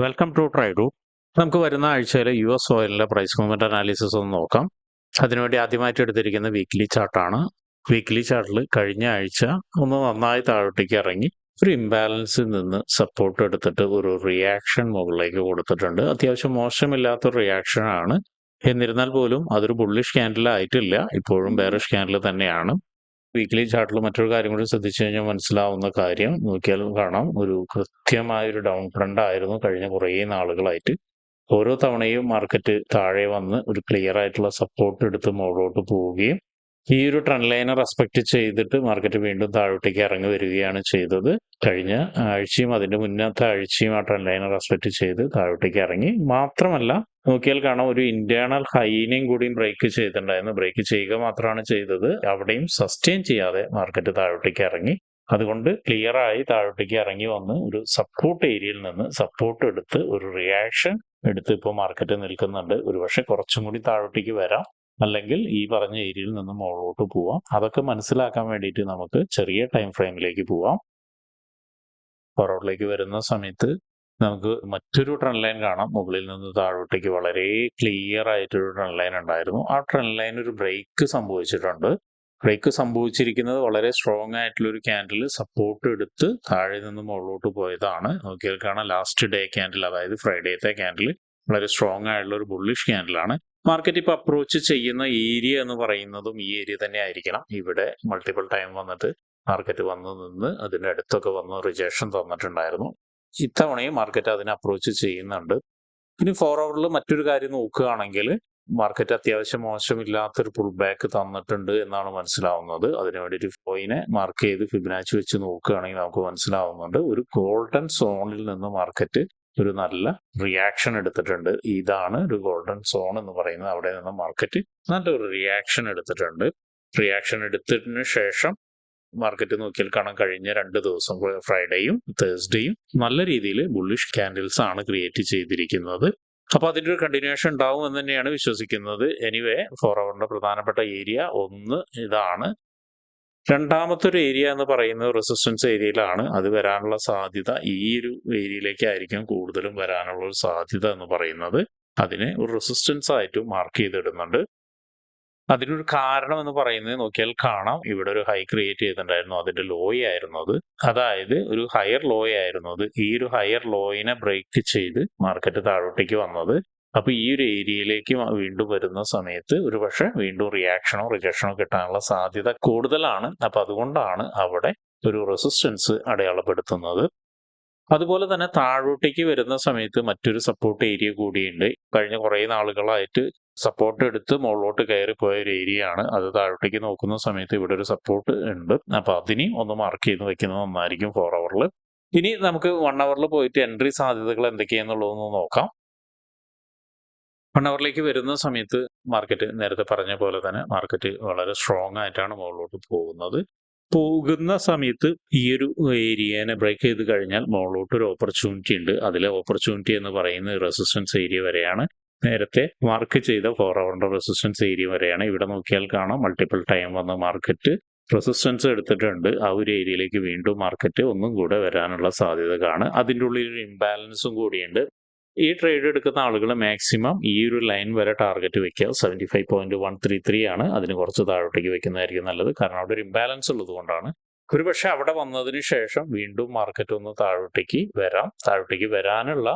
Welcome to ട്രൈഡു. നമുക്ക് വരുന്ന ആഴ്ചയിലെ US ഓയിലിൻ്റെ പ്രൈസ് മൂവ്മെൻറ്റ് അനാലിസിസ് ഒന്ന് നോക്കാം. അതിനുവേണ്ടി ആദ്യമായിട്ട് എടുത്തിരിക്കുന്ന വീക്ക്ലി ചാർട്ടാണ്. വീക്ക്ലി ചാർട്ടിൽ കഴിഞ്ഞ ആഴ്ച ഒന്ന് നന്നായി താഴോട്ടേക്ക് ഇറങ്ങി ഒരു ഇംബാലൻസിൽ നിന്ന് സപ്പോർട്ട് എടുത്തിട്ട് ഒരു റിയാക്ഷൻ മുകളിലേക്ക് കൊടുത്തിട്ടുണ്ട്. അത്യാവശ്യം മോശമില്ലാത്തൊരു റിയാക്ഷനാണ്. എന്നിരുന്നാൽ പോലും അതൊരു ബുള്ളിഷ് ക്യാൻഡിൽ ആയിട്ടില്ല, ഇപ്പോഴും ബെയറിഷ് ക്യാൻഡിൽ തന്നെയാണ്. വീക്ക്ലി ചാർട്ടിൽ മറ്റൊരു കാര്യം കൂടി ശ്രദ്ധിച്ചു കഴിഞ്ഞാൽ മനസ്സിലാവുന്ന കാര്യം നോക്കിയാൽ കാണാം, ഒരു കൃത്യമായൊരു ഡൗൺ ട്രെൻഡ് ആയിരുന്നു കഴിഞ്ഞ കുറേ നാളുകളായിട്ട്. ഓരോ തവണയും മാർക്കറ്റ് താഴെ വന്ന് ഒരു ക്ലിയർ ആയിട്ടുള്ള സപ്പോർട്ട് എടുത്ത് മുകളിലോട്ട് പോവുകയും ഈ ഒരു ട്രെൻഡ് ലൈനെ റെസ്പെക്ട് ചെയ്തിട്ട് മാർക്കറ്റ് വീണ്ടും താഴോട്ടേക്ക് ഇറങ്ങി വരികയാണ് ചെയ്തത്. കഴിഞ്ഞ ആഴ്ചയും അതിന്റെ മുന്നത്തെ ആഴ്ചയും ആ ട്രെൻഡ് ലൈനെ റെസ്പെക്ട് ചെയ്ത് താഴോട്ടേക്ക് ഇറങ്ങി. മാത്രമല്ല നോക്കിയാൽ കാണാം, ഒരു ഇന്റേണൽ ഹൈനെയും കൂടിയും ബ്രേക്ക് ചെയ്തിട്ടുണ്ടായിരുന്നു. ബ്രേക്ക് ചെയ്യുക മാത്രമാണ് ചെയ്തത്, അവിടെയും സസ്റ്റെയിൻ ചെയ്യാതെ മാർക്കറ്റ് താഴോട്ടേക്ക് ഇറങ്ങി. അതുകൊണ്ട് ക്ലിയർ ആയി താഴോട്ടേക്ക് ഇറങ്ങി വന്ന് ഒരു സപ്പോർട്ട് ഏരിയയിൽ നിന്ന് സപ്പോർട്ട് എടുത്ത് ഒരു റിയാക്ഷൻ എടുത്ത് ഇപ്പോൾ മാർക്കറ്റ് നിൽക്കുന്നുണ്ട്. ഒരുപക്ഷെ കുറച്ചും കൂടി താഴോട്ടേക്ക് വരാം, അല്ലെങ്കിൽ ഈ പറഞ്ഞ ഏരിയയിൽ നിന്ന് മുകളിലോട്ട് പോവാം. അതൊക്കെ മനസ്സിലാക്കാൻ വേണ്ടിയിട്ട് നമുക്ക് ചെറിയ ടൈം ഫ്രെയിമിലേക്ക് പോവാം. പുറകിലേക്ക് വരുന്ന സമയത്ത് നമുക്ക് മറ്റൊരു ട്രെൻഡ് ലൈൻ കാണാം. മുകളിൽ നിന്ന് താഴോട്ടേക്ക് വളരെ ക്ലിയർ ആയിട്ടൊരു ട്രെൻഡ് ലൈൻ ഉണ്ടായിരുന്നു. ആ ട്രെൻഡ് ലൈൻ ഒരു ബ്രേക്ക് സംഭവിച്ചിട്ടുണ്ട്. ബ്രേക്ക് സംഭവിച്ചിരിക്കുന്നത് വളരെ സ്ട്രോങ് ആയിട്ടുള്ള ഒരു ക്യാൻഡിൽ സപ്പോർട്ട് എടുത്ത് താഴെ നിന്ന് മുകളിലോട്ട് പോയതാണ്. നോക്കിയാൽ കാണാം, ലാസ്റ്റ് ഡേ ക്യാൻഡിൽ, അതായത് ഫ്രൈഡേത്തെ ക്യാൻഡിൽ വളരെ സ്ട്രോങ് ആയിട്ടുള്ള ഒരു ബുള്ളിഷ് ക്യാൻഡിലാണ്. മാർക്കറ്റ് ഇപ്പോൾ അപ്രോച്ച് ചെയ്യുന്ന ഏരിയ എന്ന് പറയുന്നതും ഈ ഏരിയ തന്നെ ആയിരിക്കണം. ഇവിടെ മൾട്ടിപ്പിൾ ടൈം വന്നിട്ട് മാർക്കറ്റ് വന്ന് നിന്ന് അതിൻ്റെ അടുത്തൊക്കെ വന്ന് റിജക്ഷൻ തന്നിട്ടുണ്ടായിരുന്നു. ഇത്തവണയും മാർക്കറ്റ് അതിനെ അപ്രോച്ച് ചെയ്യുന്നുണ്ട്. ഇനി ഫോർവേഡിൽ മറ്റൊരു കാര്യം നോക്കുകയാണെങ്കിൽ മാർക്കറ്റ് അത്യാവശ്യം മോശമില്ലാത്തൊരു പുൾ ബാക്ക് തന്നിട്ടുണ്ട് എന്നാണ് മനസ്സിലാവുന്നത്. അതിനുവേണ്ടി ഒരു പോയിനെ മാർക്ക് ചെയ്ത് ഫിബനാച്ചി വെച്ച് നോക്കുകയാണെങ്കിൽ നമുക്ക് മനസ്സിലാവുന്നുണ്ട്, ഒരു ഗോൾഡൻ സോണിൽ നിന്ന് മാർക്കറ്റ് ഒരു നല്ല റിയാക്ഷൻ എടുത്തിട്ടുണ്ട്. ഇതാണ് ഒരു ഗോൾഡൻ സോൺ എന്ന് പറയുന്നത്. അവിടെ നിന്ന് മാർക്കറ്റ് നല്ലൊരു റിയാക്ഷൻ എടുത്തിട്ടുണ്ട്. റിയാക്ഷൻ എടുത്തതിന് ശേഷം മാർക്കറ്റ് നോക്കിയാൽ കാണാൻ കഴിഞ്ഞ 2 ദിവസം, ഫ്രൈഡേയും തേഴ്സ്ഡേയും നല്ല രീതിയിൽ ബുള്ളിഷ് ക്യാൻഡിൽസ് ആണ് ക്രിയേറ്റ് ചെയ്തിരിക്കുന്നത്. അപ്പൊ അതിന്റെ ഒരു കണ്ടിന്യൂഷൻ ഉണ്ടാവും എന്ന് തന്നെയാണ് വിശ്വസിക്കുന്നത്. എനിവേ, 4 ഹവറിന്റെ പ്രധാനപ്പെട്ട ഏരിയ ഒന്ന് ഇതാണ്. രണ്ടാമത്തെ ഒരു ഏരിയ എന്ന് പറയുന്നത് റെസിസ്റ്റൻസ് ഏരിയയിലാണ്. അത് വരാനുള്ള സാധ്യത ഈ ഒരു ഏരിയയിലേക്കായിരിക്കും കൂടുതലും വരാനുള്ള ഒരു സാധ്യത എന്ന് പറയുന്നത്. അതിനെ ഒരു റെസിസ്റ്റൻസ് ആയിട്ട് മാർക്ക് ചെയ്തിടുന്നുണ്ട്. അതിനൊരു കാരണം എന്ന് പറയുന്നത് നോക്കിയാൽ കാണാം, ഇവിടെ ഒരു ഹൈ ക്രിയേറ്റ് ചെയ്തിട്ടുണ്ടായിരുന്നു. അതിന്റെ ലോ ആയിരുന്നു അത്, അതായത് ഒരു ഹയർ ലോ ആയിരുന്നു അത്. ഈ ഒരു ഹയർ ലോയിനെ ബ്രേക്ക് ചെയ്ത് മാർക്കറ്റ് താഴോട്ടേക്ക് വന്നത്. അപ്പൊ ഈ ഒരു ഏരിയയിലേക്ക് വീണ്ടും വരുന്ന സമയത്ത് ഒരു പക്ഷെ വീണ്ടും റിയാക്ഷനോ റിജക്ഷനോ കിട്ടാനുള്ള സാധ്യത കൂടുതലാണ്. അപ്പൊ അതുകൊണ്ടാണ് അവിടെ ഒരു റെസിസ്റ്റൻസ് അടയാളപ്പെടുത്തുന്നത്. അതുപോലെ തന്നെ താഴോട്ടേക്ക് വരുന്ന സമയത്ത് മറ്റൊരു സപ്പോർട്ട് ഏരിയ കൂടിയുണ്ട്. കഴിഞ്ഞ കുറേ നാളുകളായിട്ട് സപ്പോർട്ട് എടുത്ത് മുകളിലോട്ട് കയറിപ്പോയ ഒരു ഏരിയ ആണ്. അത് താഴോട്ടേക്ക് നോക്കുന്ന സമയത്ത് ഇവിടെ ഒരു സപ്പോർട്ട് ഉണ്ട്. അപ്പൊ അതിനെയും ഒന്ന് മാർക്ക് ചെയ്ത് വെക്കുന്നത് നന്നായിരിക്കും 4 ഹവറിൽ. ഇനി നമുക്ക് 1 ഹവറിൽ പോയിട്ട് എൻട്രി സാധ്യതകൾ എന്തൊക്കെയാണെന്നുള്ളതൊന്ന് നോക്കാം. 1 ഹവറിലേക്ക് വരുന്ന സമയത്ത് മാർക്കറ്റ് നേരത്തെ പറഞ്ഞ പോലെ തന്നെ മാർക്കറ്റ് വളരെ സ്ട്രോങ് ആയിട്ടാണ് മുകളിലോട്ട് പോകുന്ന സമയത്ത് ഈ ഒരു ഏരിയനെ ബ്രേക്ക് ചെയ്ത് കഴിഞ്ഞാൽ മുകളിലോട്ട് ഒരു ഓപ്പർച്യൂണിറ്റി ഉണ്ട്. അതിലെ ഓപ്പർച്യൂണിറ്റി എന്ന് പറയുന്നത് റെസിസ്റ്റൻസ് ഏരിയ വരെയാണ്. നേരത്തെ മാർക്ക് ചെയ്ത 4 ഹവറിന്റെ റെസിസ്റ്റൻസ് ഏരിയ വരെയാണ്. ഇവിടെ നോക്കിയാൽ കാണാം, മൾട്ടിപ്പിൾ ടൈം വന്ന് മാർക്കറ്റ് റെസിസ്റ്റൻസ് എടുത്തിട്ടുണ്ട്. ആ ഒരു ഏരിയയിലേക്ക് വീണ്ടും മാർക്കറ്റ് ഒന്നും കൂടെ വരാനുള്ള സാധ്യത കാണും. അതിൻ്റെ ഉള്ളിൽ ഒരു ഇംബാലൻസും കൂടിയുണ്ട്. ഈ ട്രേഡ് എടുക്കുന്ന ആളുകൾ മാക്സിമം ഈ ഒരു ലൈൻ വരെ ടാർഗറ്റ് വെക്കുക. 75.133 ആണ്. അതിന് കുറച്ച് താഴോട്ടേക്ക് വെക്കുന്നതായിരിക്കും നല്ലത്, കാരണം അവിടെ ഒരു ഇംബാലൻസ് ഉള്ളത് കൊണ്ടാണ്. ഒരുപക്ഷെ അവിടെ വന്നതിന് ശേഷം വീണ്ടും മാർക്കറ്റ് ഒന്ന് താഴോട്ടേക്ക് വരാം. താഴോട്ടേക്ക് വരാനുള്ള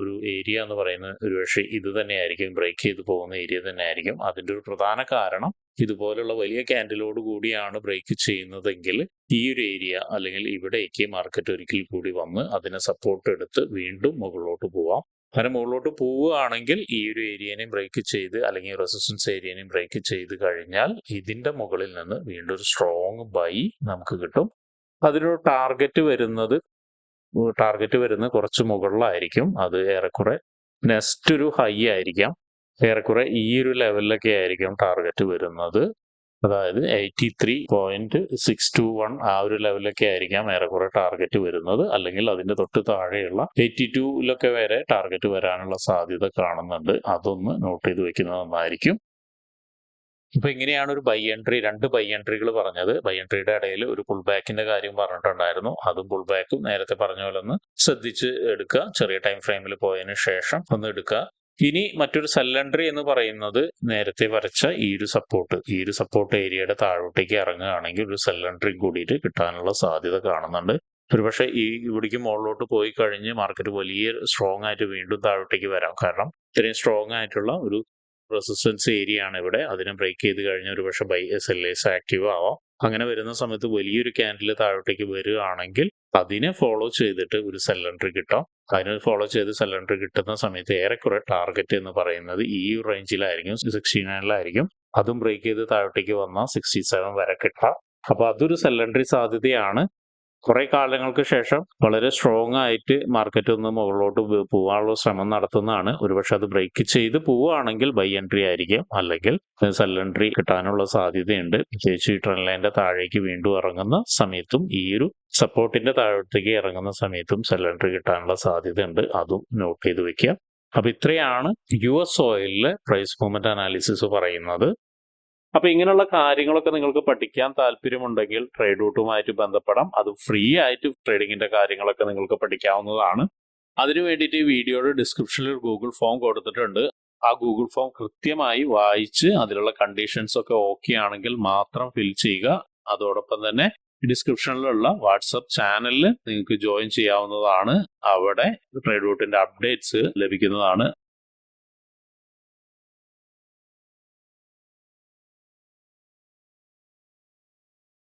ഒരു ഏരിയ എന്ന് പറയുന്നത് ഒരുപക്ഷെ ഇത് തന്നെയായിരിക്കും, ബ്രേക്ക് ചെയ്ത് പോകുന്ന ഏരിയ തന്നെ ആയിരിക്കും. അതിൻ്റെ ഒരു പ്രധാന കാരണം, ഇതുപോലുള്ള വലിയ ക്യാൻഡിലോട് കൂടിയാണ് ബ്രേക്ക് ചെയ്യുന്നതെങ്കിൽ ഈ ഒരു ഏരിയ അല്ലെങ്കിൽ ഇവിടേക്ക് മാർക്കറ്റ് ഒരിക്കൽ കൂടി വന്ന് അതിനെ സപ്പോർട്ട് എടുത്ത് വീണ്ടും മുകളിലോട്ട് പോവാം. അങ്ങനെ മുകളിലോട്ട് പോവുകയാണെങ്കിൽ ഈ ഒരു ഏരിയനെയും ബ്രേക്ക് ചെയ്ത് അല്ലെങ്കിൽ റെസിസ്റ്റൻസ് ഏരിയനെയും ബ്രേക്ക് ചെയ്ത് കഴിഞ്ഞാൽ ഇതിന്റെ മുകളിൽ നിന്ന് വീണ്ടും ഒരു സ്ട്രോങ് ബൈ നമുക്ക് കിട്ടും. അതിനൊരു ടാർഗറ്റ് വരുന്നത് കുറച്ച് മുകളിലായിരിക്കും. അത് ഏറെക്കുറെ നെക്സ്റ്റ് ഒരു ഹൈ ആയിരിക്കാം. ഏറെക്കുറെ ഈ ഒരു ലെവലിലൊക്കെ ആയിരിക്കും ടാർഗറ്റ് വരുന്നത്. അതായത് 83.621 ആ ഒരു ലെവലൊക്കെ ആയിരിക്കാം ഏറെക്കുറെ ടാർഗറ്റ് വരുന്നത്. അല്ലെങ്കിൽ അതിന്റെ തൊട്ട് താഴെയുള്ള 82 വരെ ടാർഗറ്റ് വരാനുള്ള സാധ്യത കാണുന്നുണ്ട്. അതൊന്ന് നോട്ട് ചെയ്ത് വെക്കുന്നത് നന്നായിരിക്കും. അപ്പൊ ഇങ്ങനെയാണ് ഒരു ബൈ എൻട്രി, 2 ബൈ എൻട്രികൾ പറഞ്ഞത്. ബൈ എൻട്രിയുടെ ഇടയിൽ ഒരു പുൾ ബാക്കിന്റെ കാര്യം പറഞ്ഞിട്ടുണ്ടായിരുന്നു. അതും പുൾ ബാക്കും നേരത്തെ പറഞ്ഞ പോലെ ഒന്ന് ശ്രദ്ധിച്ച് എടുക്കുക. ചെറിയ ടൈം ഫ്രെയിമിൽ പോയതിനു ശേഷം ഒന്ന് എടുക്കുക. ഇനി മറ്റൊരു സെൽ എൻട്രി എന്ന് പറയുന്നത് നേരത്തെ വരച്ച ഈ ഒരു സപ്പോർട്ട് ഏരിയയുടെ താഴോട്ടേക്ക് ഇറങ്ങുകയാണെങ്കിൽ ഒരു സെൽ എൻട്രി കൂടിയിട്ട് കിട്ടാനുള്ള സാധ്യത കാണുന്നുണ്ട്. ഒരുപക്ഷെ ഇവിടേക്ക് മുകളിലോട്ട് പോയി കഴിഞ്ഞ് മാർക്കറ്റ് വലിയ സ്ട്രോങ് ആയിട്ട് വീണ്ടും താഴോട്ടേക്ക് വരാം. കാരണം ഇത്രയും സ്ട്രോങ് ആയിട്ടുള്ള ഒരു റെസിസ്റ്റൻസ് ഏരിയ ആണ് ഇവിടെ. അതിനെ ബ്രേക്ക് ചെയ്ത് കഴിഞ്ഞാൽ ഒരുപക്ഷെ സെല്ലേഴ്സ് ആക്റ്റീവ് ആവാം. അങ്ങനെ വരുന്ന സമയത്ത് വലിയൊരു ക്യാൻഡിൽ താഴോട്ടേക്ക് വരികയാണെങ്കിൽ അതിനെ ഫോളോ ചെയ്തിട്ട് ഒരു സെൽ എൻട്രി കിട്ടാം. അതിനെ ഫോളോ ചെയ്ത് സെൽ എൻട്രി കിട്ടുന്ന സമയത്ത് ഏറെക്കുറെ ടാർഗറ്റ് എന്ന് പറയുന്നത് ഈ റേഞ്ചിലായിരിക്കും, 69-ലായിരിക്കും. അതും ബ്രേക്ക് ചെയ്ത് താഴോട്ടേക്ക് വന്നാൽ 67 വരെ കിട്ടാം. അപ്പൊ അതൊരു സെൽ എൻട്രി സാധ്യതയാണ്. കുറെ കാലങ്ങൾക്ക് ശേഷം വളരെ സ്ട്രോങ് ആയിട്ട് മാർക്കറ്റ് ഒന്ന് മുകളിലോട്ട് പോകാനുള്ള ശ്രമം നടത്തുന്നതാണ്. ഒരുപക്ഷെ അത് ബ്രേക്ക് ചെയ്ത് പോവുകയാണെങ്കിൽ ബൈ എൻട്രി ആയിരിക്കും, അല്ലെങ്കിൽ സെൽ എൻട്രി കിട്ടാനുള്ള സാധ്യതയുണ്ട്. പ്രത്യേകിച്ച് ഈ ട്രെൻഡ് ലൈനിന്റെ താഴേക്ക് വീണ്ടും ഇറങ്ങുന്ന സമയത്തും ഈ ഒരു സപ്പോർട്ടിന്റെ താഴത്തേക്ക് ഇറങ്ങുന്ന സമയത്തും സെൽ എൻട്രി കിട്ടാനുള്ള സാധ്യതയുണ്ട്. അതും നോട്ട് ചെയ്ത് വെക്കുക. അപ്പൊ ഇത്രയാണ് US ഓയിലിലെ പ്രൈസ് മൂവ്മെന്റ് അനാലിസിസ് പറയുന്നത്. അപ്പൊ ഇങ്ങനെയുള്ള കാര്യങ്ങളൊക്കെ നിങ്ങൾക്ക് പഠിക്കാൻ താല്പര്യമുണ്ടെങ്കിൽ ട്രേഡ് റൂട്ടുമായിട്ട് ബന്ധപ്പെടാം. അത് ഫ്രീ ആയിട്ട് ട്രേഡിങ്ങിന്റെ കാര്യങ്ങളൊക്കെ നിങ്ങൾക്ക് പഠിക്കാവുന്നതാണ്. അതിനു വേണ്ടിയിട്ട് ഈ വീഡിയോയുടെ ഡിസ്ക്രിപ്ഷനിൽ ഒരു ഗൂഗിൾ ഫോം കൊടുത്തിട്ടുണ്ട്. ആ ഗൂഗിൾ ഫോം കൃത്യമായി വായിച്ച് അതിലുള്ള കണ്ടീഷൻസ് ഒക്കെ ഓക്കെ ആണെങ്കിൽ മാത്രം ഫിൽ ചെയ്യുക. അതോടൊപ്പം തന്നെ ഡിസ്ക്രിപ്ഷനിലുള്ള വാട്സപ്പ് ചാനലിൽ നിങ്ങൾക്ക് ജോയിൻ ചെയ്യാവുന്നതാണ്. അവിടെ ട്രേഡ് റൂട്ടിന്റെ അപ്ഡേറ്റ്സ് ലഭിക്കുന്നതാണ്.